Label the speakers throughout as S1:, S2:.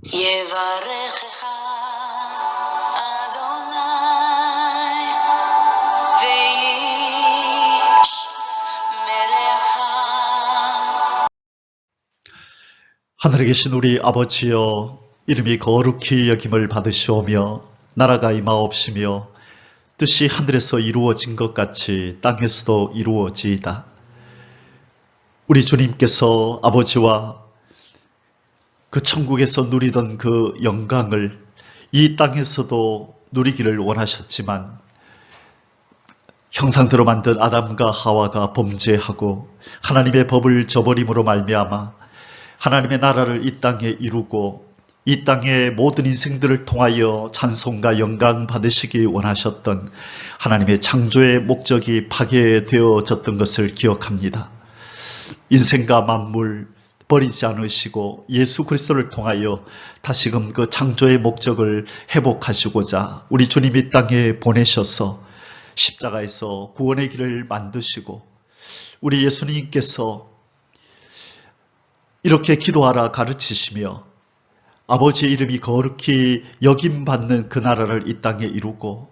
S1: יברכך אדוני וישמרך.
S2: 하늘에 계신 우리 아버지여, 이름이 거룩히 여김을 받으시오며 나라가 임하옵시며 뜻이 하늘에서 이루어진 것 같이 땅에서도 이루어지이다. 우리 주님께서 아버지와 그 천국에서 누리던 그 영광을 이 땅에서도 누리기를 원하셨지만 형상대로 만든 아담과 하와가 범죄하고 하나님의 법을 저버림으로 말미암아 하나님의 나라를 이 땅에 이루고 이 땅의 모든 인생들을 통하여 찬송과 영광 받으시기 원하셨던 하나님의 창조의 목적이 파괴되어졌던 것을 기억합니다. 인생과 만물 버리지 않으시고 예수 그리스도를 통하여 다시금 그 창조의 목적을 회복하시고자 우리 주님이 이 땅에 보내셔서 십자가에서 구원의 길을 만드시고 우리 예수님께서 이렇게 기도하라 가르치시며 아버지의 이름이 거룩히 여김받는 그 나라를 이 땅에 이루고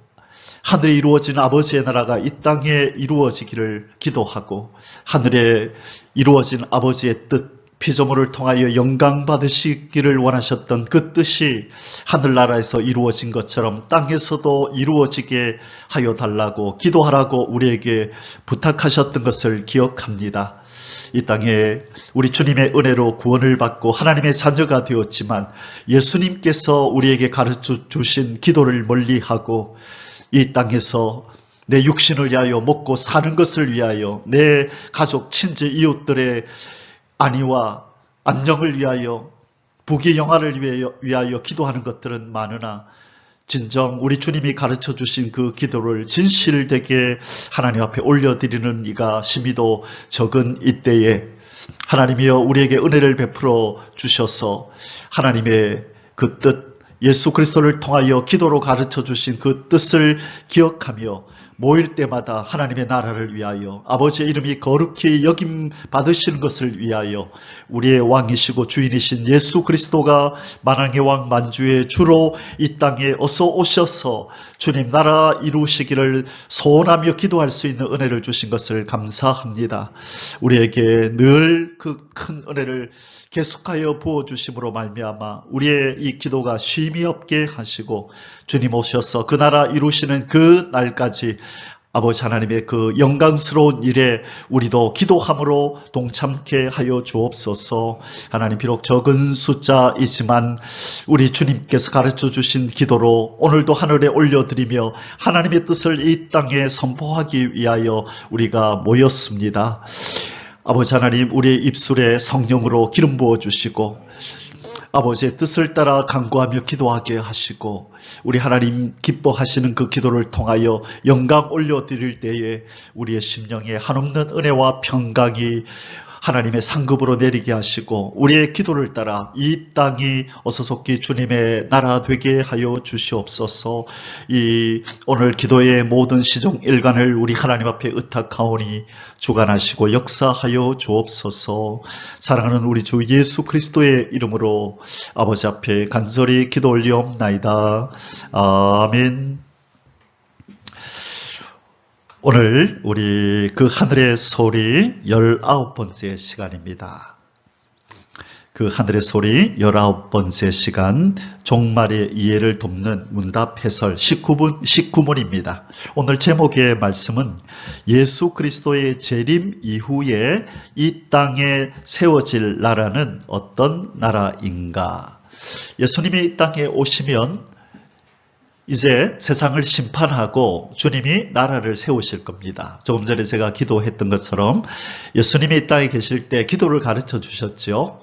S2: 하늘에 이루어진 아버지의 나라가 이 땅에 이루어지기를 기도하고 하늘에 이루어진 아버지의 뜻 피조물을 통하여 영광 받으시기를 원하셨던 그 뜻이 하늘나라에서 이루어진 것처럼 땅에서도 이루어지게 하여 달라고 기도하라고 우리에게 부탁하셨던 것을 기억합니다. 이 땅에 우리 주님의 은혜로 구원을 받고 하나님의 자녀가 되었지만 예수님께서 우리에게 가르쳐 주신 기도를 멀리하고 이 땅에서 내 육신을 위하여 먹고 사는 것을 위하여 내 가족, 친지, 이웃들의 안위와 안녕을 위하여 부귀영화를 위하여 기도하는 것들은 많으나 진정 우리 주님이 가르쳐 주신 그 기도를 진실되게 하나님 앞에 올려드리는 이가 심히도 적은 이때에 하나님이여 우리에게 은혜를 베풀어 주셔서 하나님의 그 뜻 예수 그리스도를 통하여 기도로 가르쳐 주신 그 뜻을 기억하며 모일 때마다 하나님의 나라를 위하여 아버지의 이름이 거룩히 여김 받으시는 것을 위하여 우리의 왕이시고 주인이신 예수 그리스도가 만왕의 왕 만주의 주로 이 땅에 어서 오셔서 주님 나라 이루시기를 소원하며 기도할 수 있는 은혜를 주신 것을 감사합니다. 우리에게 늘 그 큰 은혜를 계속하여 부어주심으로 말미암아 우리의 이 기도가 쉼이 없게 하시고 주님 오셔서 그 나라 이루시는 그 날까지 아버지 하나님의 그 영광스러운 일에 우리도 기도함으로 동참케 하여 주옵소서. 하나님 비록 적은 숫자이지만 우리 주님께서 가르쳐 주신 기도로 오늘도 하늘에 올려드리며 하나님의 뜻을 이 땅에 선포하기 위하여 우리가 모였습니다. 아버지 하나님 우리의 입술에 성령으로 기름 부어주시고 아버지의 뜻을 따라 간구하며 기도하게 하시고 우리 하나님 기뻐하시는 그 기도를 통하여 영광 올려드릴 때에 우리의 심령에 한없는 은혜와 평강이 하나님의 상급으로 내리게 하시고 우리의 기도를 따라 이 땅이 어서속히 주님의 나라 되게 하여 주시옵소서. 이 오늘 기도의 모든 시종 일관을 우리 하나님 앞에 의탁하오니 주관하시고 역사하여 주옵소서. 사랑하는 우리 주 예수 그리스도의 이름으로 아버지 앞에 간절히 기도 올리옵나이다. 아멘. 오늘 우리 그 하늘의 소리 19번째 시간입니다. 그 하늘의 소리 19번째 시간 종말의 이해를 돕는 문답 해설 19문입니다. 오늘 제목의 말씀은 예수 그리스도의 재림 이후에 이 땅에 세워질 나라는 어떤 나라인가? 예수님이 이 땅에 오시면 이제 세상을 심판하고 주님이 나라를 세우실 겁니다. 조금 전에 제가 기도했던 것처럼 예수님이 이 땅에 계실 때 기도를 가르쳐 주셨죠.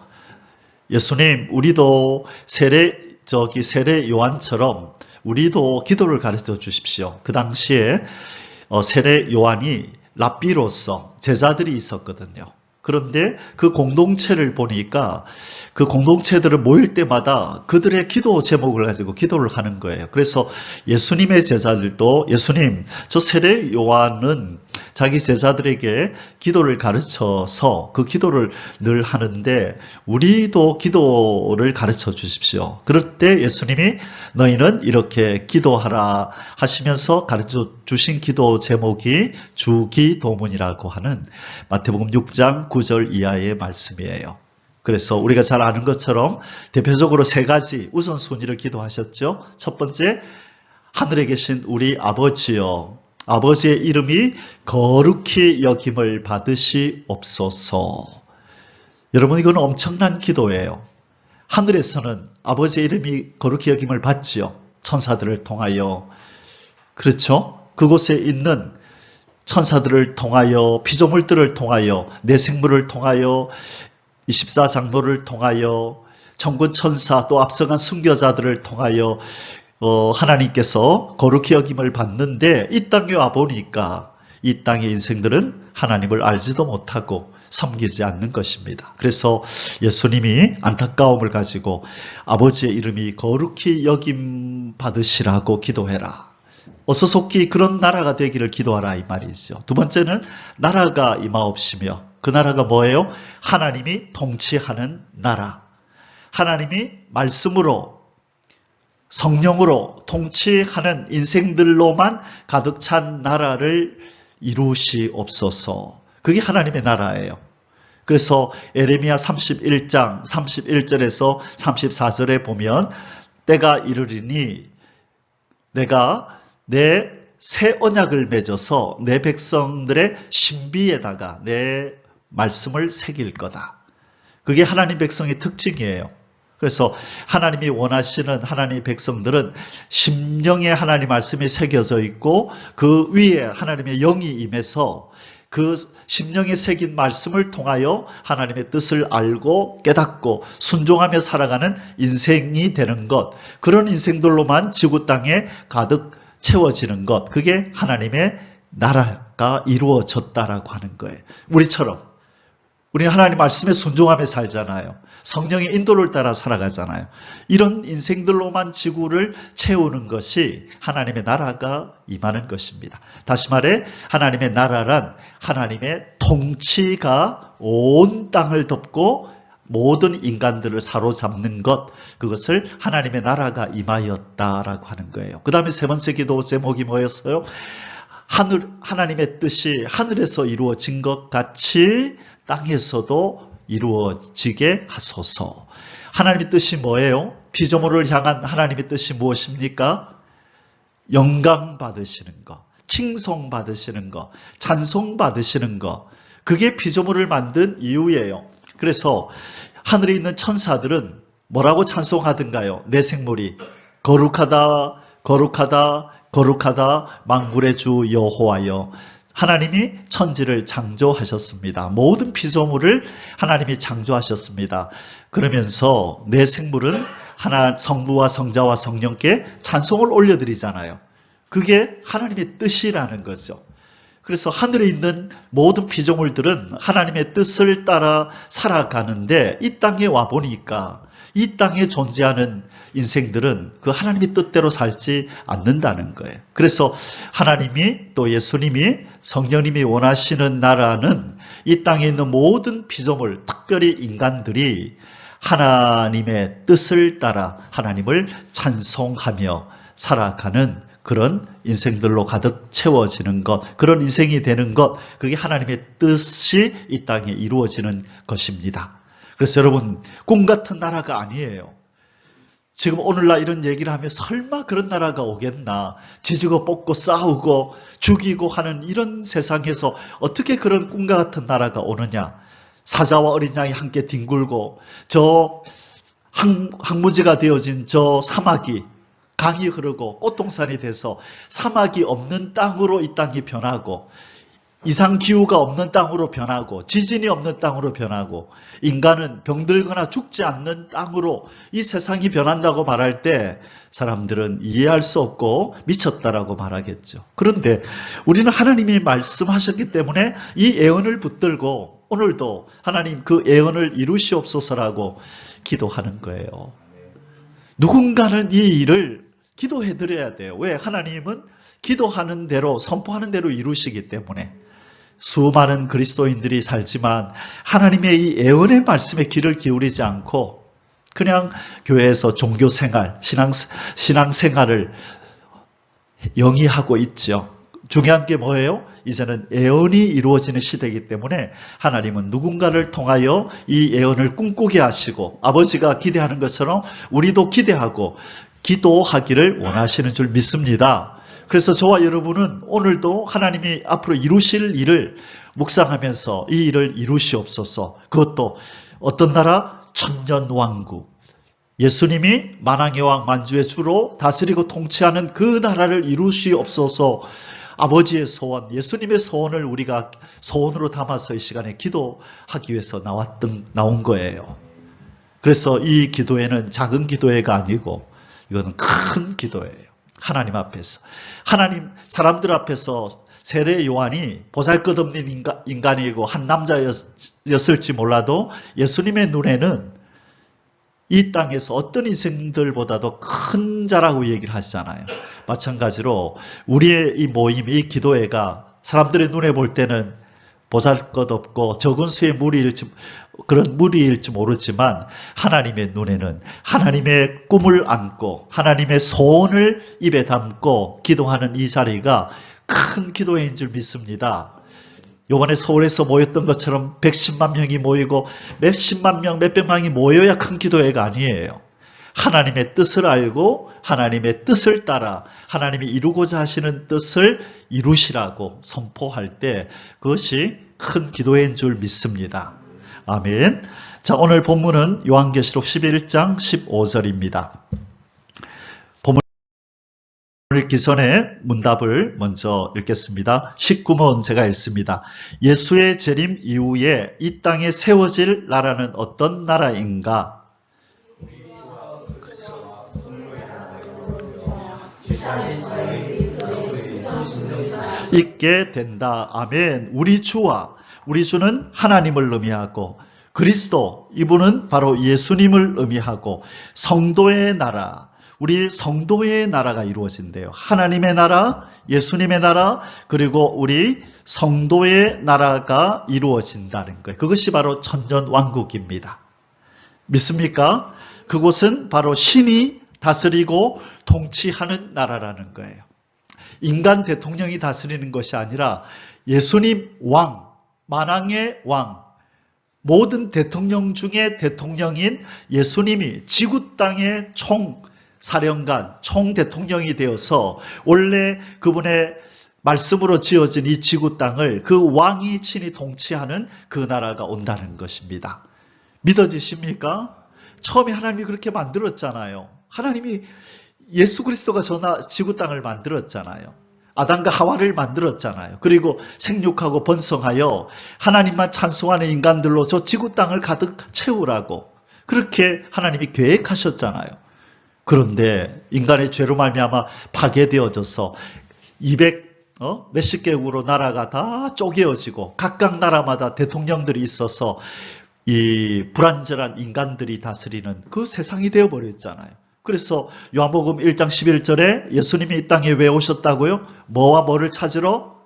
S2: 예수님, 우리도 세례 요한처럼 우리도 기도를 가르쳐 주십시오. 그 당시에 세례 요한이 랍비로서 제자들이 있었거든요. 그런데 그 공동체를 보니까 그 공동체들을 모일 때마다 그들의 기도 제목을 가지고 기도를 하는 거예요. 그래서 예수님의 제자들도 예수님, 저 세례 요한은 자기 제자들에게 기도를 가르쳐서 그 기도를 늘 하는데 우리도 기도를 가르쳐 주십시오. 그럴 때 예수님이 너희는 이렇게 기도하라 하시면서 가르쳐 주신 기도 제목이 주기도문이라고 하는 마태복음 6장 9절 이하의 말씀이에요. 그래서 우리가 잘 아는 것처럼 대표적으로 세 가지 우선순위를 기도하셨죠. 첫 번째, 하늘에 계신 우리 아버지여, 아버지의 이름이 거룩히 여김을 받으시옵소서. 여러분, 이건 엄청난 기도예요. 하늘에서는 아버지의 이름이 거룩히 여김을 받지요. 천사들을 통하여. 그렇죠? 그곳에 있는 천사들을 통하여, 피조물들을 통하여, 내생물을 통하여, 24장로를 통하여, 천군 천사 또 앞서간 순교자들을 통하여 하나님께서 거룩히 여김을 받는데 이 땅에 와보니까 이 땅의 인생들은 하나님을 알지도 못하고 섬기지 않는 것입니다. 그래서 예수님이 안타까움을 가지고 아버지의 이름이 거룩히 여김 받으시라고 기도해라. 어서 속히 그런 나라가 되기를 기도하라 이 말이죠. 두 번째는 나라가 임하옵시며, 그 나라가 뭐예요? 하나님이 통치하는 나라. 하나님이 말씀으로 성령으로 통치하는 인생들로만 가득 찬 나라를 이루시옵소서. 그게 하나님의 나라예요. 그래서 에레미야 31장 31절에서 34절에 보면 때가 이르리니 내가 내 새 언약을 맺어서 내 백성들의 신비에다가 내 말씀을 새길 거다. 그게 하나님 백성의 특징이에요. 그래서 하나님이 원하시는 하나님의 백성들은 심령에 하나님 말씀이 새겨져 있고 그 위에 하나님의 영이 임해서 그 심령에 새긴 말씀을 통하여 하나님의 뜻을 알고 깨닫고 순종하며 살아가는 인생이 되는 것, 그런 인생들로만 지구 땅에 가득 채워지는 것, 그게 하나님의 나라가 이루어졌다라고 하는 거예요. 우리처럼 우리는 하나님 말씀에 순종하며 살잖아요. 성령의 인도를 따라 살아가잖아요. 이런 인생들로만 지구를 채우는 것이 하나님의 나라가 임하는 것입니다. 다시 말해 하나님의 나라란 하나님의 통치가 온 땅을 덮고 모든 인간들을 사로잡는 것, 그것을 하나님의 나라가 임하였다라고 하는 거예요. 그 다음에 세 번째 기도 제목이 뭐였어요? 하나님의 뜻이 하늘에서 이루어진 것 같이 땅에서도 이루어지게 하소서. 하나님의 뜻이 뭐예요? 피조물을 향한 하나님의 뜻이 무엇입니까? 영광 받으시는 것, 칭송 받으시는 것, 찬송 받으시는 것, 그게 피조물을 만든 이유예요. 그래서 하늘에 있는 천사들은 뭐라고 찬송하던가요? 내 생물이 거룩하다 거룩하다 거룩하다 만군의 주 여호와여. 하나님이 천지를 창조하셨습니다. 모든 피조물을 하나님이 창조하셨습니다. 그러면서 내 생물은 성부와 성자와 성령께 찬송을 올려드리잖아요. 그게 하나님의 뜻이라는 거죠. 그래서 하늘에 있는 모든 피조물들은 하나님의 뜻을 따라 살아가는데 이 땅에 와보니까 이 땅에 존재하는 인생들은 그 하나님의 뜻대로 살지 않는다는 거예요. 그래서 하나님이 또 예수님이 성령님이 원하시는 나라는 이 땅에 있는 모든 피조물, 특별히 인간들이 하나님의 뜻을 따라 하나님을 찬송하며 살아가는 그런 인생들로 가득 채워지는 것, 그런 인생이 되는 것, 그게 하나님의 뜻이 이 땅에 이루어지는 것입니다. 그래서 여러분, 꿈 같은 나라가 아니에요. 지금 오늘날 이런 얘기를 하면 설마 그런 나라가 오겠나, 지지고 뽑고 싸우고 죽이고 하는 이런 세상에서 어떻게 그런 꿈과 같은 나라가 오느냐. 사자와 어린 양이 함께 뒹굴고 저 황무지가 되어진 저 사막이 강이 흐르고 꽃동산이 돼서 사막이 없는 땅으로 이 땅이 변하고 이상기후가 없는 땅으로 변하고 지진이 없는 땅으로 변하고 인간은 병들거나 죽지 않는 땅으로 이 세상이 변한다고 말할 때 사람들은 이해할 수 없고 미쳤다라고 말하겠죠. 그런데 우리는 하나님이 말씀하셨기 때문에 이 예언을 붙들고 오늘도 하나님 그 예언을 이루시옵소서라고 기도하는 거예요. 누군가는 이 일을 기도해 드려야 돼요. 왜? 하나님은 기도하는 대로 선포하는 대로 이루시기 때문에. 수많은 그리스도인들이 살지만 하나님의 이 예언의 말씀에 귀를 기울이지 않고 그냥 교회에서 종교생활, 신앙생활을 영위하고 있죠. 중요한 게 뭐예요? 이제는 예언이 이루어지는 시대이기 때문에 하나님은 누군가를 통하여 이 예언을 꿈꾸게 하시고 아버지가 기대하는 것처럼 우리도 기대하고 기도하기를 원하시는 줄 믿습니다. 그래서 저와 여러분은 오늘도 하나님이 앞으로 이루실 일을 묵상하면서 이 일을 이루시옵소서. 그것도 어떤 나라? 천년왕국. 예수님이 만왕의 왕 만주의 주로 다스리고 통치하는 그 나라를 이루시옵소서. 아버지의 소원, 예수님의 소원을 우리가 소원으로 담아서 이 시간에 기도하기 위해서 나온 거예요. 그래서 이 기도회는 작은 기도회가 아니고 이거는 큰 기도예요. 하나님 앞에서. 하나님, 사람들 앞에서 세례 요한이 보잘것없는 인간이고 한 남자였을지 몰라도 예수님의 눈에는 이 땅에서 어떤 인생들보다도 큰 자라고 얘기를 하시잖아요. 마찬가지로 우리의 이 모임, 이 기도회가 사람들의 눈에 볼 때는 보잘것없고 적은 수의 그런 무리일지 모르지만 하나님의 눈에는 하나님의 꿈을 안고 하나님의 소원을 입에 담고 기도하는 이 자리가 큰 기도회인 줄 믿습니다. 이번에 서울에서 모였던 것처럼 110만 명이 모이고 몇십만 명, 몇백만이 모여야 큰 기도회가 아니에요. 하나님의 뜻을 알고 하나님의 뜻을 따라 하나님이 이루고자 하시는 뜻을 이루시라고 선포할 때 그것이 큰 기도회인 줄 믿습니다. 아멘. 자, 오늘 본문은 요한계시록 11장 15절입니다. 본문 읽기 전에 문답을 먼저 읽겠습니다. 19문 제가 읽습니다. 예수의 재림 이후에 이 땅에 세워질 나라는 어떤 나라인가? 있게 된다. 아멘. 우리 주는 하나님을 의미하고 그리스도, 이분은 바로 예수님을 의미하고 성도의 나라, 우리 성도의 나라가 이루어진대요. 하나님의 나라, 예수님의 나라, 그리고 우리 성도의 나라가 이루어진다는 거예요. 그것이 바로 천년왕국입니다. 믿습니까? 그곳은 바로 신이 다스리고 통치하는 나라라는 거예요. 인간 대통령이 다스리는 것이 아니라 예수님 왕, 만왕의 왕, 모든 대통령 중에 대통령인 예수님이 지구 땅의 총사령관, 총대통령이 되어서 원래 그분의 말씀으로 지어진 이 지구 땅을 그 왕이 친히 통치하는 그 나라가 온다는 것입니다. 믿어지십니까? 처음에 하나님이 그렇게 만들었잖아요. 하나님이 예수 그리스도가 지구 땅을 만들었잖아요. 아담과 하와를 만들었잖아요. 그리고 생육하고 번성하여 하나님만 찬송하는 인간들로 저 지구 땅을 가득 채우라고 그렇게 하나님이 계획하셨잖아요. 그런데 인간의 죄로 말미암아 파괴되어져서 200 몇십 개국으로 나라가 다 쪼개어지고 각각 나라마다 대통령들이 있어서 이 불완전한 인간들이 다스리는 그 세상이 되어버렸잖아요. 그래서 요한복음 1장 11절에 예수님이 이 땅에 왜 오셨다고요? 뭐와 뭐를 찾으러?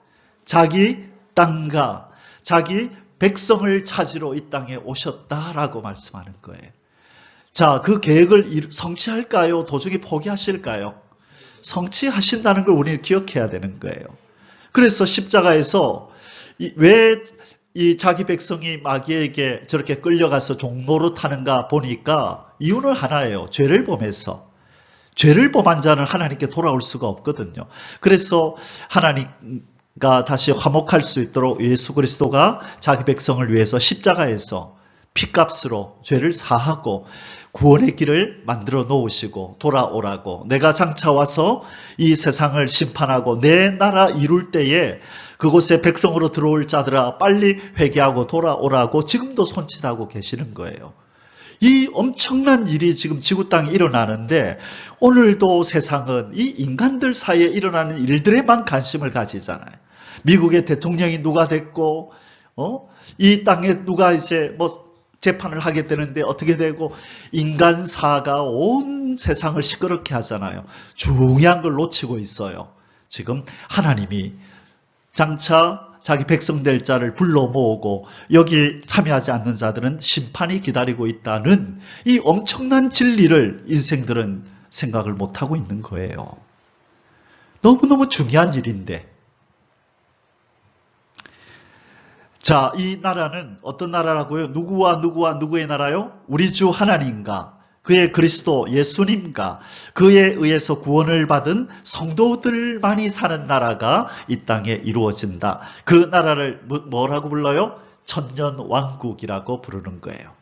S2: 자기 땅과 자기 백성을 찾으러 이 땅에 오셨다라고 말씀하는 거예요. 자, 그 계획을 성취할까요? 도중에 포기하실까요? 성취하신다는 걸 우리는 기억해야 되는 거예요. 그래서 십자가에서 왜 이 자기 백성이 마귀에게 저렇게 끌려가서 종노릇하는가 보니까 이유는 하나예요. 죄를 범해서. 죄를 범한 자는 하나님께 돌아올 수가 없거든요. 그래서 하나님과 다시 화목할 수 있도록 예수 그리스도가 자기 백성을 위해서 십자가에서 피값으로 죄를 사하고 구원의 길을 만들어 놓으시고 돌아오라고, 내가 장차 와서 이 세상을 심판하고 내 나라 이룰 때에 그곳에 백성으로 들어올 자들아 빨리 회개하고 돌아오라고 지금도 손짓하고 계시는 거예요. 이 엄청난 일이 지금 지구 땅에 일어나는데 오늘도 세상은 이 인간들 사이에 일어나는 일들에만 관심을 가지잖아요. 미국의 대통령이 누가 됐고, 이 땅에 누가 이제 재판을 하게 되는데 어떻게 되고, 인간사가 온 세상을 시끄럽게 하잖아요. 중요한 걸 놓치고 있어요. 지금 하나님이 장차 자기 백성 될 자를 불러 모으고 여기 참여하지 않는 자들은 심판이 기다리고 있다는 이 엄청난 진리를 인생들은 생각을 못하고 있는 거예요. 너무너무 중요한 일인데. 자, 이 나라는 어떤 나라라고요? 누구와 누구의 나라요? 우리 주 하나님과 그의 그리스도 예수님과 그에 의해서 구원을 받은 성도들만이 사는 나라가 이 땅에 이루어진다. 그 나라를 뭐라고 불러요? 천년왕국이라고 부르는 거예요.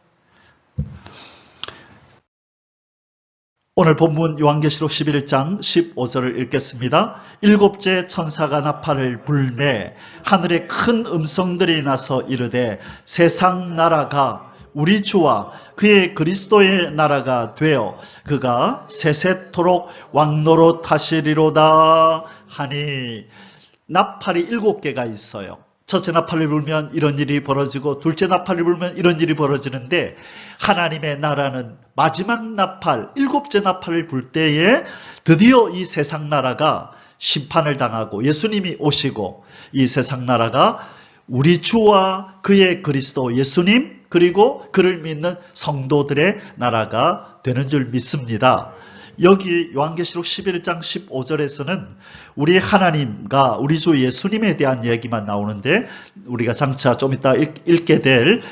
S2: 오늘 본문 요한계시록 11장 15절을 읽겠습니다. 일곱째 천사가 나팔을 불매 하늘에 큰 음성들이 나서 이르되 세상 나라가 우리 주와 그의 그리스도의 나라가 되어 그가 세세토록 왕노릇 하시리로다 하니, 나팔이 7개가 있어요. 첫째 나팔을 불면 이런 일이 벌어지고 둘째 나팔을 불면 이런 일이 벌어지는데, 하나님의 나라는 마지막 나팔, 7째 나팔을 불 때에 드디어 이 세상 나라가 심판을 당하고 예수님이 오시고 이 세상 나라가 우리 주와 그의 그리스도 예수님 그리고 그를 믿는 성도들의 나라가 되는 줄 믿습니다. 여기 요한계시록 11장 15절에서는 우리 하나님과 우리 주 예수님에 대한 얘기만 나오는데, 우리가 장차 좀 이따 읽게 될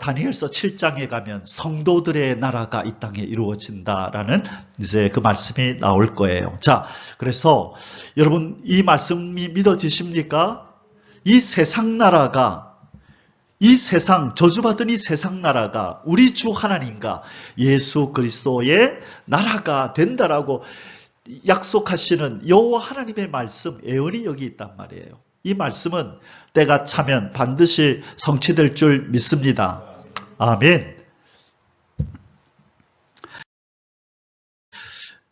S2: 다니엘서 7장에 가면 성도들의 나라가 이 땅에 이루어진다라는 이제 그 말씀이 나올 거예요. 자, 그래서 여러분 이 말씀이 믿어지십니까? 이 세상 나라가, 이 세상, 저주받은 이 세상 나라가 우리 주 하나님과 예수 그리스도의 나라가 된다라고 약속하시는 여호와 하나님의 말씀, 예언이 여기 있단 말이에요. 이 말씀은 때가 차면 반드시 성취될 줄 믿습니다. 아멘.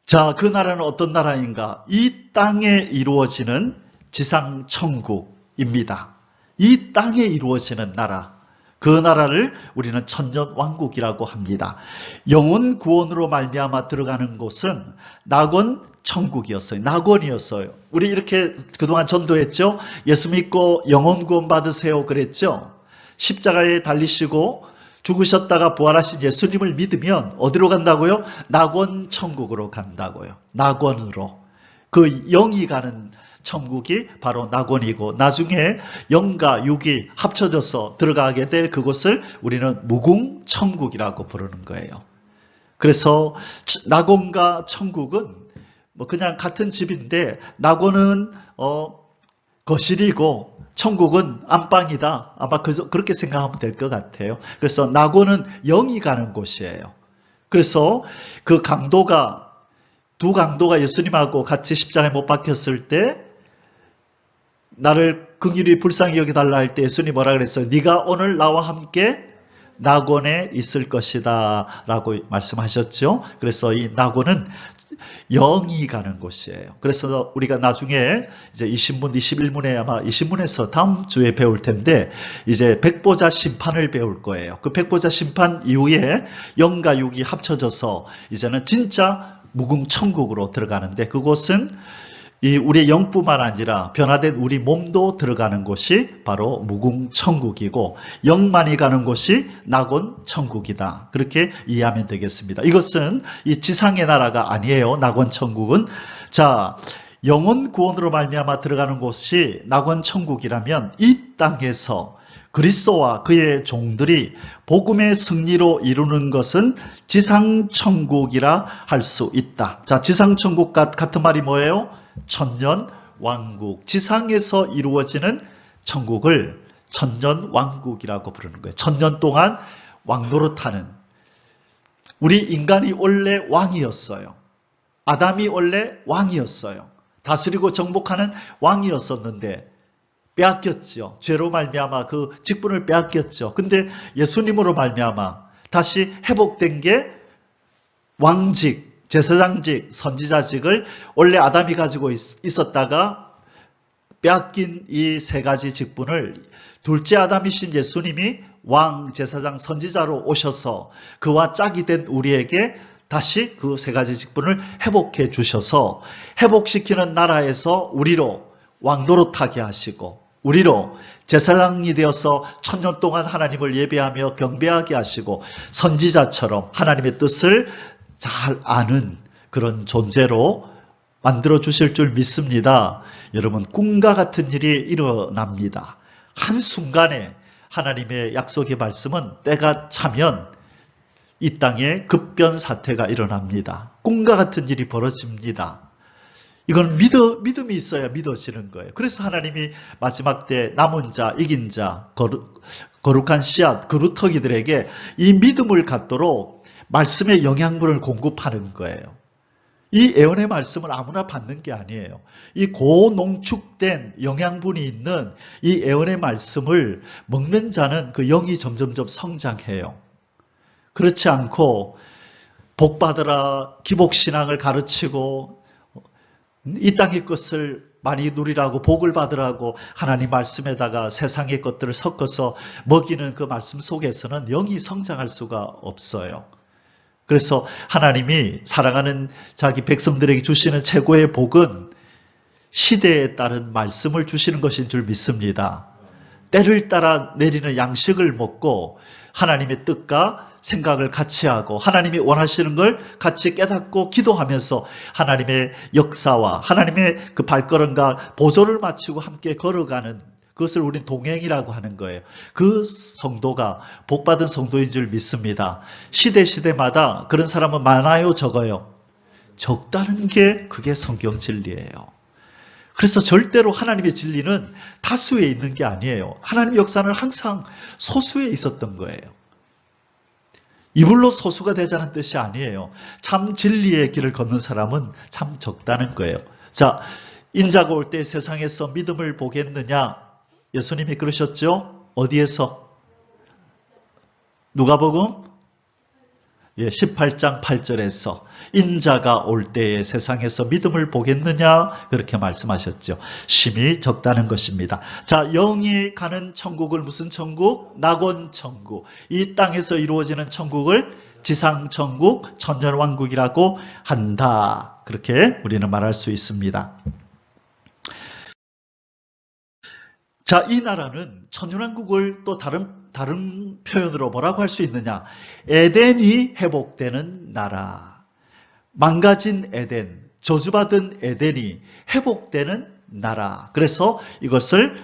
S2: 자, 그 나라는 어떤 나라인가? 이 땅에 이루어지는 지상천국입니다. 이 땅에 이루어지는 나라, 그 나라를 우리는 천년왕국이라고 합니다. 영혼 구원으로 말미암아 들어가는 곳은 낙원 천국이었어요. 낙원이었어요. 우리 이렇게 그동안 전도했죠. 예수 믿고 영혼 구원 받으세요 그랬죠. 십자가에 달리시고 죽으셨다가 부활하신 예수님을 믿으면 어디로 간다고요? 낙원 천국으로 간다고요. 낙원으로. 그 영이 가는 천국이 바로 낙원이고, 나중에 영과 육이 합쳐져서 들어가게 될 그곳을 우리는 무궁천국이라고 부르는 거예요. 그래서 낙원과 천국은 그냥 같은 집인데, 낙원은 거실이고 천국은 안방이다. 아마 그렇게 생각하면 될 것 같아요. 그래서 낙원은 영이 가는 곳이에요. 그래서 그 강도가, 두 강도가 예수님하고 같이 십자가에 못 박혔을 때 나를 긍휼히 불쌍히 여겨달라 할 때 예수님이 뭐라 그랬어요? 네가 오늘 나와 함께 낙원에 있을 것이다 라고 말씀하셨죠. 그래서 이 낙원은 영이 가는 곳이에요. 그래서 우리가 나중에 이제 이 신문 21문에 아마 이 신문에서 다음 주에 배울 텐데, 이제 백보자 심판을 배울 거예요. 그 백보자 심판 이후에 영과 육이 합쳐져서 이제는 진짜 무궁천국으로 들어가는데, 그곳은 이 우리의 영뿐만 아니라 변화된 우리 몸도 들어가는 곳이 바로 무궁천국이고, 영만이 가는 곳이 낙원천국이다. 그렇게 이해하면 되겠습니다. 이것은 이 지상의 나라가 아니에요. 낙원천국은. 자, 영혼 구원으로 말미암아 들어가는 곳이 낙원천국이라면 이 땅에서 그리스도와 그의 종들이 복음의 승리로 이루는 것은 지상천국이라 할 수 있다. 자, 지상천국과 같은 말이 뭐예요? 천년왕국. 지상에서 이루어지는 천국을 천년왕국이라고 부르는 거예요. 천년 동안 왕노릇하는. 우리 인간이 원래 왕이었어요. 아담이 원래 왕이었어요. 다스리고 정복하는 왕이었었는데 빼앗겼죠. 죄로 말미암아 그 직분을 빼앗겼죠. 근데 예수님으로 말미암아 다시 회복된 게 왕직, 제사장직, 선지자직을 원래 아담이 가지고 있었다가 빼앗긴 이 세 가지 직분을 둘째 아담이신 예수님이 왕, 제사장, 선지자로 오셔서 그와 짝이 된 우리에게 다시 그 세 가지 직분을 회복해 주셔서 회복시키는 나라에서 우리로 왕노릇하게 하시고 우리로 제사장이 되어서 천년 동안 하나님을 예배하며 경배하게 하시고 선지자처럼 하나님의 뜻을 잘 아는 그런 존재로 만들어 주실 줄 믿습니다. 여러분, 꿈과 같은 일이 일어납니다. 한순간에 하나님의 약속의 말씀은 때가 차면 이 땅에 급변 사태가 일어납니다. 꿈과 같은 일이 벌어집니다. 이건 믿음이 있어야 믿어지는 거예요. 그래서 하나님이 마지막 때 남은 자, 이긴 자, 거룩한 씨앗, 그루터기들에게 이 믿음을 갖도록 말씀의 영양분을 공급하는 거예요. 이 예언의 말씀을 아무나 받는 게 아니에요. 이 고농축된 영양분이 있는 이 예언의 말씀을 먹는 자는 그 영이 점점점 성장해요. 그렇지 않고 복 받으라 기복신앙을 가르치고 이 땅의 것을 많이 누리라고 복을 받으라고 하나님 말씀에다가 세상의 것들을 섞어서 먹이는 그 말씀 속에서는 영이 성장할 수가 없어요. 그래서 하나님이 사랑하는 자기 백성들에게 주시는 최고의 복은 시대에 따른 말씀을 주시는 것인 줄 믿습니다. 때를 따라 내리는 양식을 먹고 하나님의 뜻과 생각을 같이 하고 하나님이 원하시는 걸 같이 깨닫고 기도하면서 하나님의 역사와 하나님의 그 발걸음과 보조를 맞추고 함께 걸어가는 그것을 우리는 동행이라고 하는 거예요. 그 성도가 복받은 성도인 줄 믿습니다. 시대마다 그런 사람은 많아요, 적어요? 적다는 게 그게 성경 진리예요. 그래서 절대로 하나님의 진리는 다수에 있는 게 아니에요. 하나님의 역사는 항상 소수에 있었던 거예요. 이불로 소수가 되자는 뜻이 아니에요. 참 진리의 길을 걷는 사람은 참 적다는 거예요. 자, 인자가 올 때 세상에서 믿음을 보겠느냐? 예수님이 그러셨죠? 어디에서? 누가복음 18장 8절에서 인자가 올 때에 세상에서 믿음을 보겠느냐? 그렇게 말씀하셨죠. 심히 적다는 것입니다. 자, 영이 가는 천국을 무슨 천국? 낙원 천국. 이 땅에서 이루어지는 천국을 지상천국, 천년왕국이라고 한다. 그렇게 우리는 말할 수 있습니다. 자, 이 나라는 천년왕국을 또 다른 표현으로 뭐라고 할 수 있느냐? 에덴이 회복되는 나라. 망가진 에덴, 저주받은 에덴이 회복되는 나라. 그래서 이것을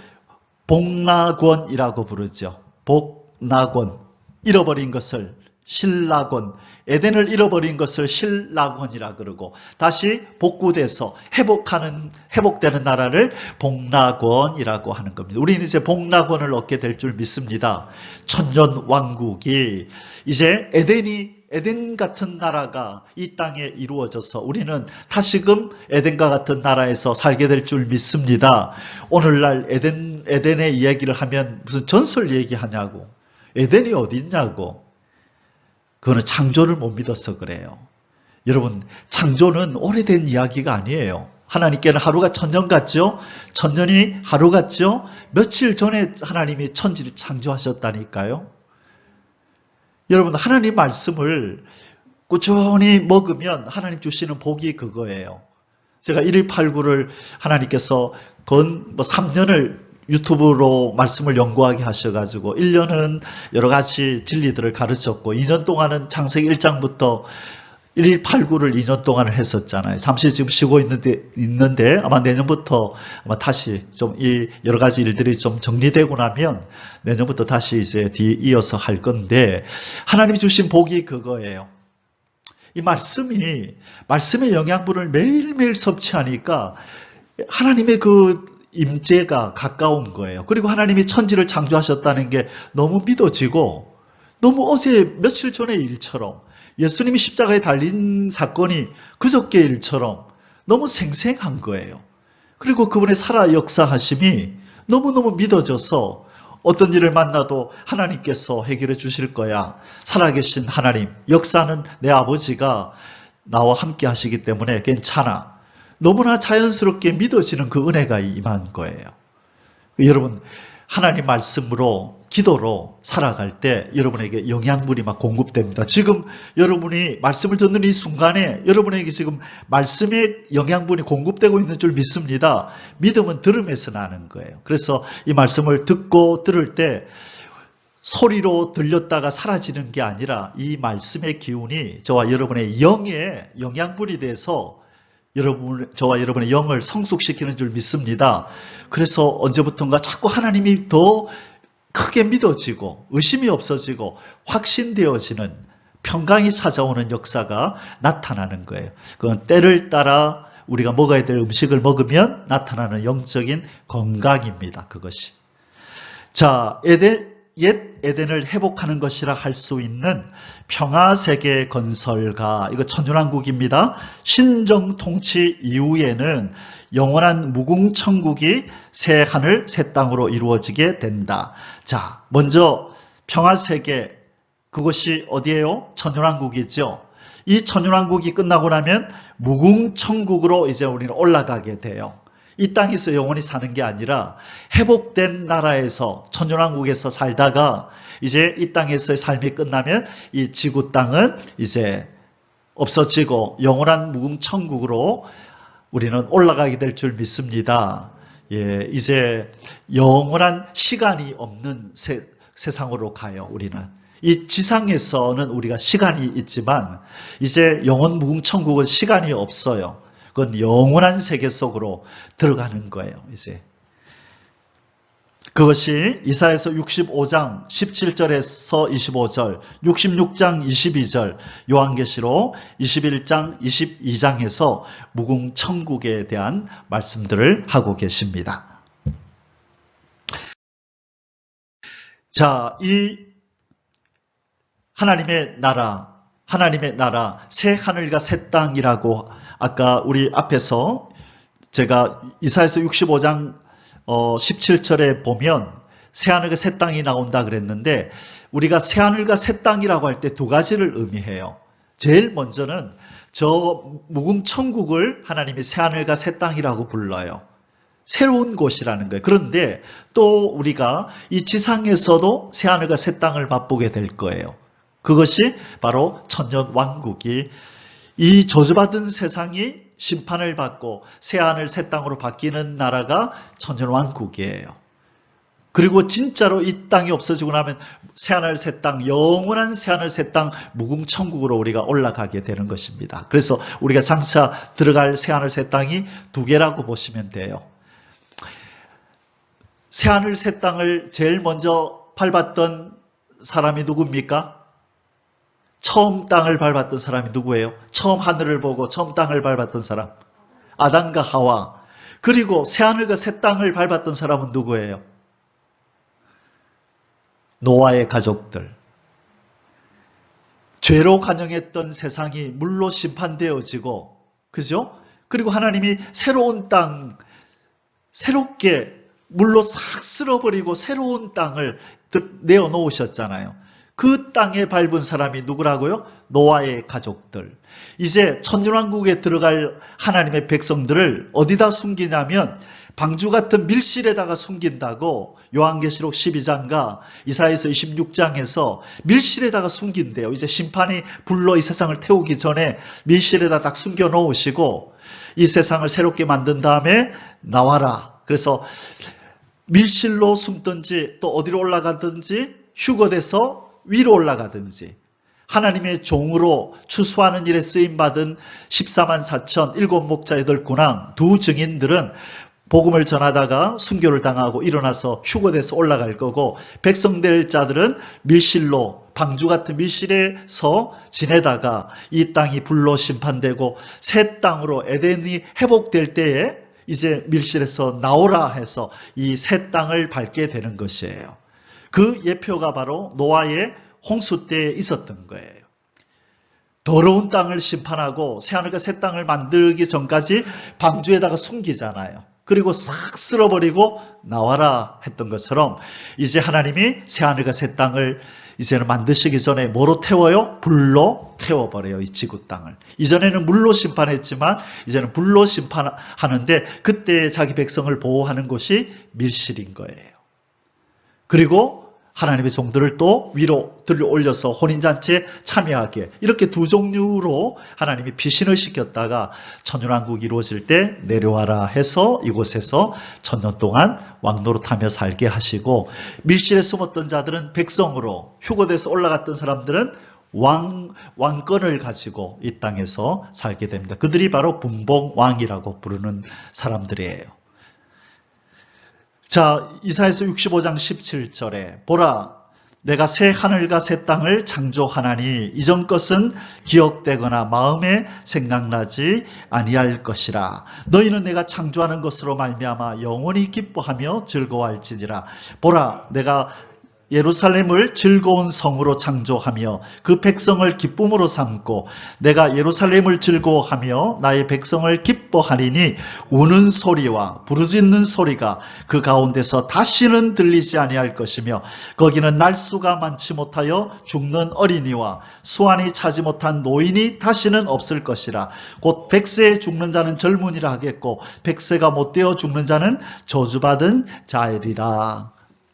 S2: 복락원이라고 부르죠. 복락원. 잃어버린 것을 신락원. 에덴을 잃어버린 것을 신락원이라 그러고 다시 복구돼서 회복되는 나라를 복락원이라고 하는 겁니다. 우리는 이제 복락원을 얻게 될 줄 믿습니다. 천년왕국이 이제 에덴 같은 나라가 이 땅에 이루어져서 우리는 다시금 에덴과 같은 나라에서 살게 될 줄 믿습니다. 오늘날 에덴의 이야기를 하면 무슨 전설 얘기하냐고. 에덴이 어디 있냐고. 그거는 창조를 못 믿어서 그래요. 여러분, 창조는 오래된 이야기가 아니에요. 하나님께는 하루가 천년 같죠? 천년이 하루 같죠? 며칠 전에 하나님이 천지를 창조하셨다니까요. 여러분, 하나님 말씀을 꾸준히 먹으면 하나님 주시는 복이 그거예요. 제가 1일8구를 하나님께서 건 3년을 유튜브로 말씀을 연구하게 하셔가지고 1년은 여러 가지 진리들을 가르쳤고 2년 동안은 창세기 1장부터 1일8구를 2년 동안을 했었잖아요. 잠시 지금 쉬고 있는데 아마 내년부터 아마 다시 좀 이 여러 가지 일들이 좀 정리되고 나면 내년부터 다시 이제 이어서 할 건데 하나님이 주신 복이 그거예요. 이 말씀의 영양분을 매일매일 섭취하니까 하나님의 그 임재가 가까운 거예요. 그리고 하나님이 천지를 창조하셨다는 게 너무 믿어지고 너무 어제 며칠 전의 일처럼 예수님이 십자가에 달린 사건이 그저께 일처럼 너무 생생한 거예요. 그리고 그분의 살아 역사하심이 너무너무 믿어져서 어떤 일을 만나도 하나님께서 해결해 주실 거야. 살아계신 하나님, 역사는 내 아버지가 나와 함께 하시기 때문에 괜찮아. 너무나 자연스럽게 믿어지는 그 은혜가 임한 거예요. 여러분, 하나님 말씀으로, 기도로 살아갈 때 여러분에게 영양분이 막 공급됩니다. 지금 여러분이 말씀을 듣는 이 순간에 여러분에게 지금 말씀의 영양분이 공급되고 있는 줄 믿습니다. 믿음은 들음에서 나는 거예요. 그래서 이 말씀을 듣고 들을 때 소리로 들렸다가 사라지는 게 아니라 이 말씀의 기운이 저와 여러분의 영에 영양분이 돼서 저와 여러분의 영을 성숙시키는 줄 믿습니다. 그래서 언제부턴가 자꾸 하나님이 더 크게 믿어지고 의심이 없어지고 확신되어지는 평강이 찾아오는 역사가 나타나는 거예요. 그건 때를 따라 우리가 먹어야 될 음식을 먹으면 나타나는 영적인 건강입니다. 그것이. 자, 옛 에덴을 회복하는 것이라 할 수 있는 평화세계 건설가, 이거 천년왕국입니다. 신정 통치 이후에는 영원한 무궁천국이 새 하늘 새 땅으로 이루어지게 된다. 자, 먼저 평화세계, 그것이 어디예요? 천년왕국이죠. 이 천년왕국이 끝나고 나면 무궁천국으로 이제 우리는 올라가게 돼요. 이 땅에서 영원히 사는 게 아니라 회복된 나라에서 천년왕국에서 살다가 이제 이 땅에서의 삶이 끝나면 이 지구 땅은 이제 없어지고 영원한 무궁천국으로 우리는 올라가게 될 줄 믿습니다. 예, 이제 영원한 시간이 없는 세상으로 가요, 우리는. 이 지상에서는 우리가 시간이 있지만 이제 영원 무궁천국은 시간이 없어요. 그건 영원한 세계 속으로 들어가는 거예요, 이제. 그것이 이사야서 65장 17절에서 25절, 66장 22절, 요한계시록 21장 22장에서 무궁천국에 대한 말씀들을 하고 계십니다. 자, 이 하나님의 나라, 새 하늘과 새 땅이라고 아까 우리 앞에서 제가 이사야서 65장 17절에 보면 새하늘과 새 땅이 나온다 그랬는데 우리가 새하늘과 새 땅이라고 할 때 두 가지를 의미해요. 제일 먼저는 저 무궁천국을 하나님이 새하늘과 새 땅이라고 불러요. 새로운 곳이라는 거예요. 그런데 또 우리가 이 지상에서도 새하늘과 새 땅을 맛보게 될 거예요. 그것이 바로 천년왕국이 이 저주받은 세상이 심판을 받고 새하늘 새 땅으로 바뀌는 나라가 천년왕국이에요. 그리고 진짜로 이 땅이 없어지고 나면 새하늘 새 땅, 영원한 새하늘 새 땅 무궁천국으로 우리가 올라가게 되는 것입니다. 그래서 우리가 장차 들어갈 새하늘 새 땅이 두 개라고 보시면 돼요. 새하늘 새 땅을 제일 먼저 밟았던 사람이 누굽니까? 처음 땅을 밟았던 사람이 누구예요? 처음 하늘을 보고 처음 땅을 밟았던 사람. 아담과 하와. 그리고 새하늘과 새 땅을 밟았던 사람은 누구예요? 노아의 가족들. 죄로 간영했던 세상이 물로 심판되어지고, 그죠? 그리고 하나님이 새로운 땅, 새롭게 물로 싹 쓸어버리고 새로운 땅을 내어놓으셨잖아요. 그 땅에 밟은 사람이 누구라고요? 노아의 가족들. 이제 천년왕국에 들어갈 하나님의 백성들을 어디다 숨기냐면 방주 같은 밀실에다가 숨긴다고 요한계시록 12장과 이사야서 26장에서 밀실에다가 숨긴대요. 이제 심판이 불러 이 세상을 태우기 전에 밀실에다 딱 숨겨 놓으시고 이 세상을 새롭게 만든 다음에 나와라. 그래서 밀실로 숨든지 또 어디로 올라가든지 휴거돼서 위로 올라가든지 하나님의 종으로 추수하는 일에 쓰임받은 14만 4천 7목자 8군왕 두 증인들은 복음을 전하다가 순교를 당하고 일어나서 휴거돼서 올라갈 거고 백성될 자들은 밀실로 방주 같은 밀실에서 지내다가 이 땅이 불로 심판되고 새 땅으로 에덴이 회복될 때에 이제 밀실에서 나오라 해서 이 새 땅을 밟게 되는 것이에요. 그 예표가 바로 노아의 홍수 때에 있었던 거예요. 더러운 땅을 심판하고 새하늘과 새 땅을 만들기 전까지 방주에다가 숨기잖아요. 그리고 싹 쓸어버리고 나와라 했던 것처럼 이제 하나님이 새하늘과 새 땅을 이제는 만드시기 전에 뭐로 태워요? 불로 태워버려요. 이 지구 땅을. 이전에는 물로 심판했지만 이제는 불로 심판하는데 그때 자기 백성을 보호하는 것이 밀실인 거예요. 그리고 하나님의 종들을 또 위로 들어 올려서 혼인잔치에 참여하게 이렇게 두 종류로 하나님이 피신을 시켰다가 천년왕국이 이루어질 때 내려와라 해서 이곳에서 천년 동안 왕노릇하며 살게 하시고 밀실에 숨었던 자들은 백성으로 휴거돼서 올라갔던 사람들은 왕권을 가지고 이 땅에서 살게 됩니다. 그들이 바로 분봉왕이라고 부르는 사람들이에요. 자, 이사야서 65장 17절에 보라 내가 새 하늘과 새 땅을 창조하나니 이전 것은 기억되거나 마음에 생각나지 아니할 것이라. 너희는 내가 창조하는 것으로 말미암아 영원히 기뻐하며 즐거워할지니라. 보라 내가 예루살렘을 즐거운 성으로 창조하며 그 백성을 기쁨으로 삼고 내가 예루살렘을 즐거워하며 나의 백성을 기뻐하리니 우는 소리와 부르짖는 소리가 그 가운데서 다시는 들리지 아니할 것이며 거기는 날수가 많지 못하여 죽는 어린이와 수완이 차지 못한 노인이 다시는 없을 것이라. 곧 100세에 죽는 자는 젊은이라 하겠고 100세가 못되어 죽는 자는 저주받은 자이리라.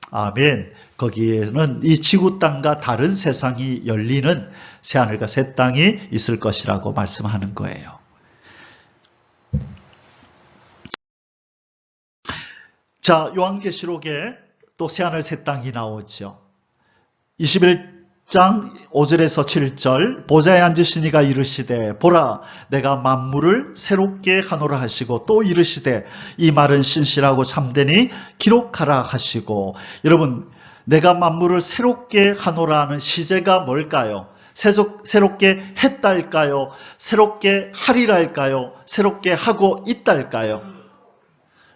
S2: 아멘. 거기에는 이 지구 땅과 다른 세상이 열리는 새하늘과 새 땅이 있을 것이라고 말씀하는 거예요. 자, 요한계시록에 또 새하늘 새 땅이 나오죠. 21장 5절에서 7절 보좌에 앉으신 이가 이르시되 보라 내가 만물을 새롭게 하노라 하시고 또 이르시되 이 말은 신실하고 참되니 기록하라 하시고. 여러분 내가 만물을 새롭게 하노라 하는 시제가 뭘까요? 새롭게 했달까요? 새롭게 하리랄까요? 새롭게 하고 있달까요?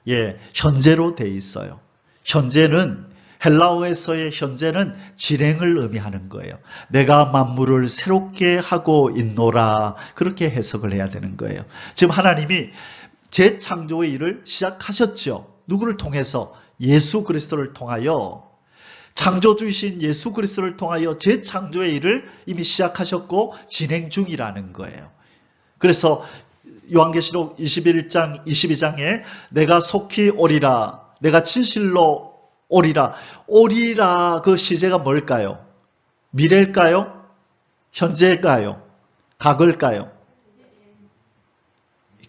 S2: 예, 현재로 돼 있어요. 현재는 헬라어에서의 현재는 진행을 의미하는 거예요. 내가 만물을 새롭게 하고 있노라 그렇게 해석을 해야 되는 거예요. 지금 하나님이 재창조의 일을 시작하셨죠. 누구를 통해서? 예수 그리스도를 통하여. 창조주이신 예수 그리스도를 통하여 재창조의 일을 이미 시작하셨고 진행 중이라는 거예요. 그래서 요한계시록 21장 22장에 내가 속히 오리라 내가 진실로 오리라. 오리라 그 시제가 뭘까요? 미래일까요? 현재일까요? 과거일까요?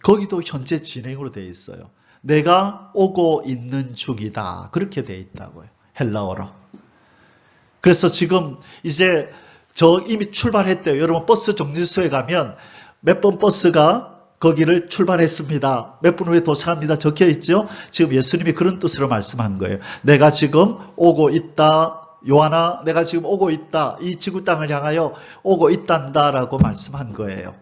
S2: 거기도 현재 진행으로 되어 있어요. 내가 오고 있는 중이다 그렇게 되어 있다고요. 헬라어로. 그래서 지금 이제 이미 출발했대요. 여러분 버스 정류소에 가면 몇 번 버스가 거기를 출발했습니다. 몇 분 후에 도착합니다. 적혀 있죠. 지금 예수님이 그런 뜻으로 말씀한 거예요. 내가 지금 오고 있다. 요한아 내가 지금 오고 있다. 이 지구 땅을 향하여 오고 있단다라고 말씀한 거예요.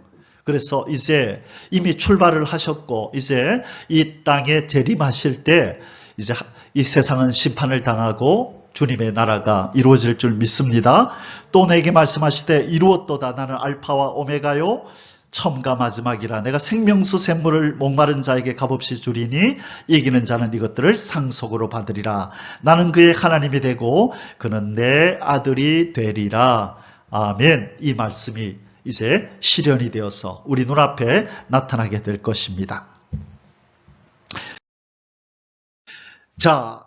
S2: 그래서 이제 이미 출발을 하셨고 이제 이 땅에 재림하실 때 이제 이 세상은 심판을 당하고 주님의 나라가 이루어질 줄 믿습니다. 또 내게 말씀하시되 이루었도다. 나는 알파와 오메가요 처음과 마지막이라. 내가 생명수 샘물을 목마른 자에게 값없이 주리니 이기는 자는 이것들을 상속으로 받으리라. 나는 그의 하나님이 되고 그는 내 아들이 되리라. 아멘. 이 말씀이 이제 실현이 되어서 우리 눈앞에 나타나게 될 것입니다. 자,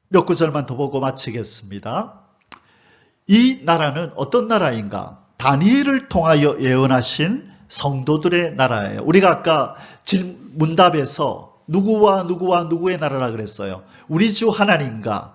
S2: 몇 구절만 더 보고 마치겠습니다. 이 나라는 어떤 나라인가? 다니엘을 통하여 예언하신 성도들의 나라예요. 우리가 아까 문답에서 누구와 누구와 누구의 나라라 그랬어요. 우리 주 하나님과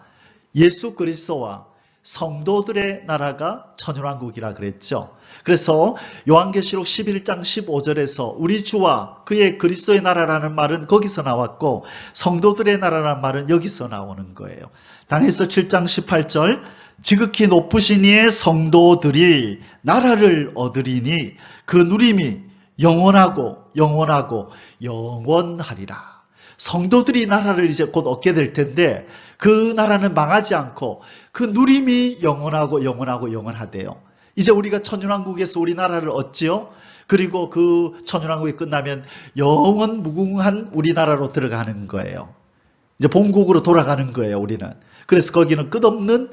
S2: 예수 그리스도와 성도들의 나라가 천연왕국이라 그랬죠. 그래서 요한계시록 11장 15절에서 우리 주와 그의 그리스도의 나라라는 말은 거기서 나왔고 성도들의 나라라는 말은 여기서 나오는 거예요. 다니엘서 7장 18절 지극히 높으신 이의 성도들이 나라를 얻으리니 그 누림이 영원하고 영원하고 영원하리라. 성도들이 나라를 이제 곧 얻게 될 텐데 그 나라는 망하지 않고 그 누림이 영원하고 영원하고 영원하대요. 이제 우리가 천년왕국에서 우리나라를 얻지요. 그리고 그 천년왕국이 끝나면 영원 무궁한 우리나라로 들어가는 거예요. 이제 본국으로 돌아가는 거예요, 우리는. 그래서 거기는 끝없는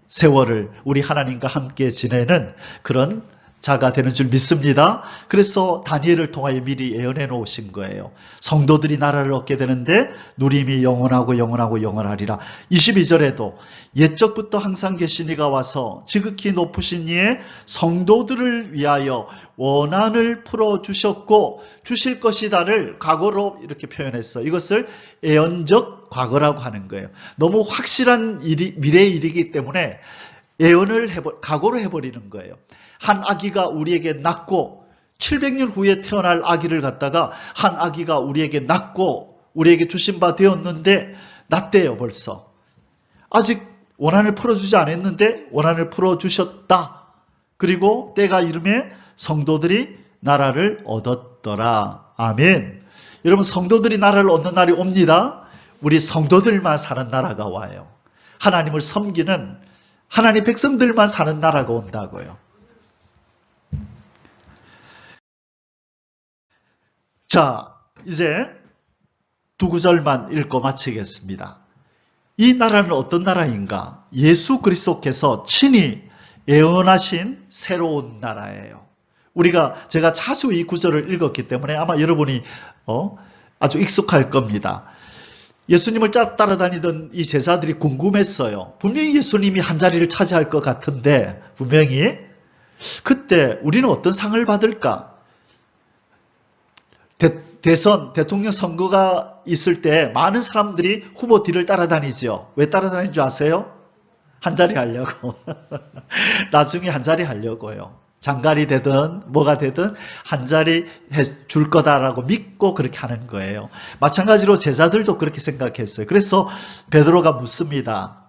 S2: 세월을 우리 하나님과 함께 지내는 그런 자가 되는 줄 믿습니다. 그래서 다니엘을 통하여 미리 예언해 놓으신 거예요. 성도들이 나라를 얻게 되는데 누림이 영원하고 영원하고 영원하리라. 22절에도 옛적부터 항상 계신 이가 와서 지극히 높으신 이의 성도들을 위하여 원한을 풀어주셨고 주실 것이다를 과거로 이렇게 표현했어. 이것을 예언적 과거라고 하는 거예요. 너무 확실한 미래의 일이기 때문에 예언을 과거로 해버리는 거예요. 한 아기가 우리에게 낳고 700년 후에 태어날 아기를 갖다가 한 아기가 우리에게 낳고 우리에게 주신 바 되었는데 낳대요 벌써. 아직 원한을 풀어주지 않았는데 원한을 풀어주셨다. 그리고 때가 이름에 성도들이 나라를 얻었더라. 아멘. 여러분 성도들이 나라를 얻는 날이 옵니다. 우리 성도들만 사는 나라가 와요. 하나님을 섬기는 하나님 백성들만 사는 나라가 온다고요. 자, 이제 두 구절만 읽고 마치겠습니다. 이 나라는 어떤 나라인가? 예수 그리스도께서 친히 예언하신 새로운 나라예요. 제가 자주 이 구절을 읽었기 때문에 아마 여러분이 아주 익숙할 겁니다. 예수님을 따라다니던 이 제자들이 궁금했어요. 분명히 예수님이 한 자리를 차지할 것 같은데 분명히 그때 우리는 어떤 상을 받을까? 대통령 선거가 있을 때 많은 사람들이 후보 뒤를 따라다니죠. 왜 따라다니는 줄 아세요? 한 자리 하려고. 나중에 한 자리 하려고요. 장관이 되든 뭐가 되든 한 자리 해줄 거다라고 믿고 그렇게 하는 거예요. 마찬가지로 제자들도 그렇게 생각했어요. 그래서 베드로가 묻습니다.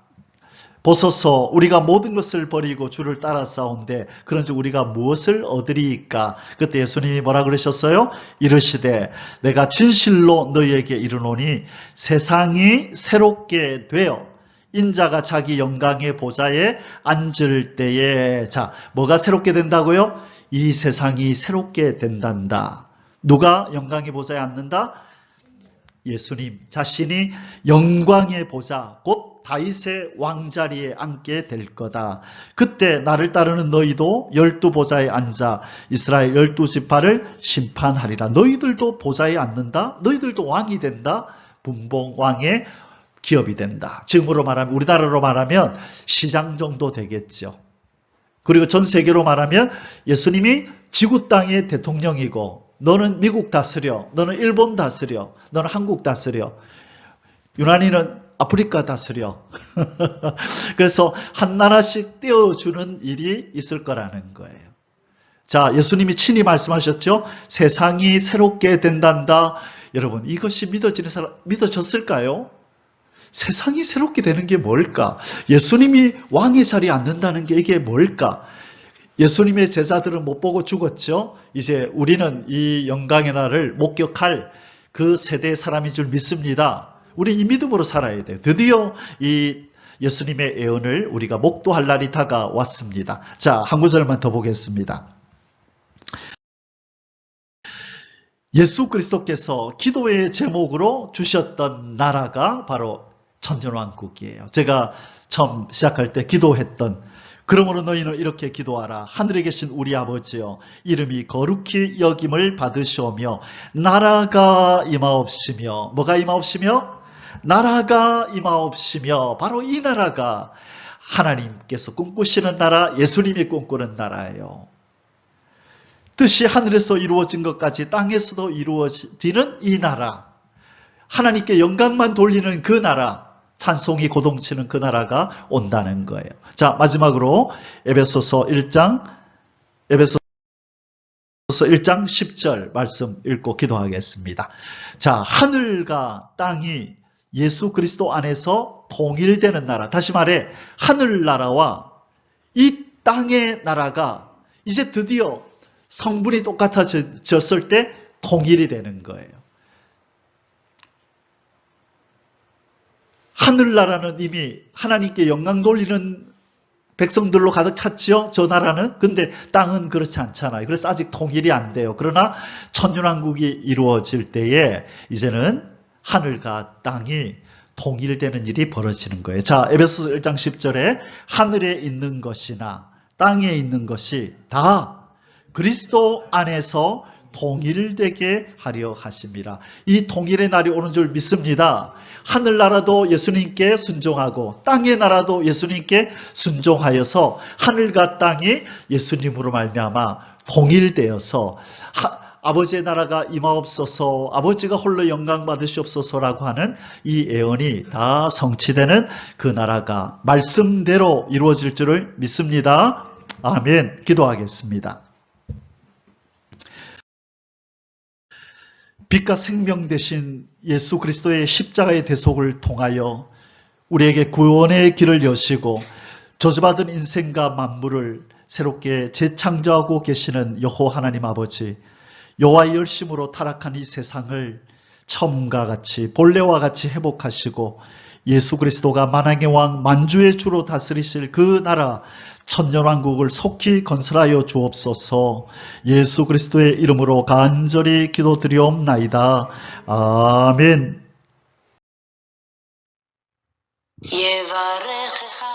S2: 보소서 우리가 모든 것을 버리고 주를 따라 싸운데 그런즉 우리가 무엇을 얻으리이까? 그때 예수님이 뭐라 그러셨어요? 이르시되 내가 진실로 너희에게 이르노니 세상이 새롭게 되어 인자가 자기 영광의 보좌에 앉을 때에 자 뭐가 새롭게 된다고요? 이 세상이 새롭게 된단다. 누가 영광의 보좌에 앉는다? 예수님 자신이 영광의 보좌 곧 다윗의 왕자리에 앉게 될 거다. 그때 나를 따르는 너희도 12보좌에 앉아 이스라엘 12지파를 심판하리라. 너희들도 보좌에 앉는다. 너희들도 왕이 된다. 분봉왕의 기업이 된다. 지금으로 말하면 우리나라로 말하면 시장 정도 되겠죠. 그리고 전 세계로 말하면 예수님이 지구 땅의 대통령이고 너는 미국 다스려, 너는 일본 다스려, 너는 한국 다스려, 유난히는 아프리카 다스려. 그래서 한 나라씩 떼어주는 일이 있을 거라는 거예요. 자, 예수님이 친히 말씀하셨죠? 세상이 새롭게 된단다. 여러분, 이것이 믿어졌을까요? 세상이 새롭게 되는 게 뭘까? 예수님이 왕의 자리에 앉는다는 게 이게 뭘까? 예수님의 제자들은 못 보고 죽었죠? 이제 우리는 이 영광의 날을 목격할 그 세대의 사람인 줄 믿습니다. 우리 이 믿음으로 살아야 돼요. 드디어 이 예수님의 예언을 우리가 목도할 날이 다가왔습니다. 자, 한 구절만 더 보겠습니다. 예수 그리스도께서 기도의 제목으로 주셨던 나라가 바로 천년왕국이에요. 제가 처음 시작할 때 기도했던 그러므로 너희는 이렇게 기도하라. 하늘에 계신 우리 아버지여 이름이 거룩히 여김을 받으시오며 나라가 임하옵시며 뭐가 임하옵시며 나라가 임하옵시며 바로 이 나라가 하나님께서 꿈꾸시는 나라 예수님이 꿈꾸는 나라예요. 뜻이 하늘에서 이루어진 것까지 땅에서도 이루어지는 이 나라 하나님께 영광만 돌리는 그 나라 찬송이 고동치는 그 나라가 온다는 거예요. 자, 마지막으로 에베소서 1장 10절 말씀 읽고 기도하겠습니다. 자, 하늘과 땅이 예수 그리스도 안에서 통일되는 나라. 다시 말해 하늘나라와 이 땅의 나라가 이제 드디어 성분이 똑같아졌을 때 통일이 되는 거예요. 하늘나라는 이미 하나님께 영광 돌리는 백성들로 가득 찼지요, 저 나라는. 근데 땅은 그렇지 않잖아요. 그래서 아직 통일이 안 돼요. 그러나 천년왕국이 이루어질 때에 이제는 하늘과 땅이 통일되는 일이 벌어지는 거예요. 자, 에베소서 1장 10절에 하늘에 있는 것이나 땅에 있는 것이 다 그리스도 안에서 통일되게 하려 하십니다. 이 통일의 날이 오는 줄 믿습니다. 하늘나라도 예수님께 순종하고 땅의 나라도 예수님께 순종하여서 하늘과 땅이 예수님으로 말미암아 통일되어서 아버지의 나라가 임하옵소서, 아버지가 홀로 영광 받으시옵소서라고 하는 이 예언이 다 성취되는 그 나라가 말씀대로 이루어질 줄을 믿습니다. 아멘. 기도하겠습니다. 빛과 생명 되신 예수 그리스도의 십자가의 대속을 통하여 우리에게 구원의 길을 여시고 저주받은 인생과 만물을 새롭게 재창조하고 계시는 여호와 하나님 아버지, 여호와의 열심으로 타락한 이 세상을 처음과 같이 본래와 같이 회복하시고 예수 그리스도가 만왕의 왕 만주의 주로 다스리실 그 나라 천년왕국을 속히 건설하여 주옵소서. 예수 그리스도의 이름으로 간절히 기도드리옵나이다. 아멘.
S1: יברכך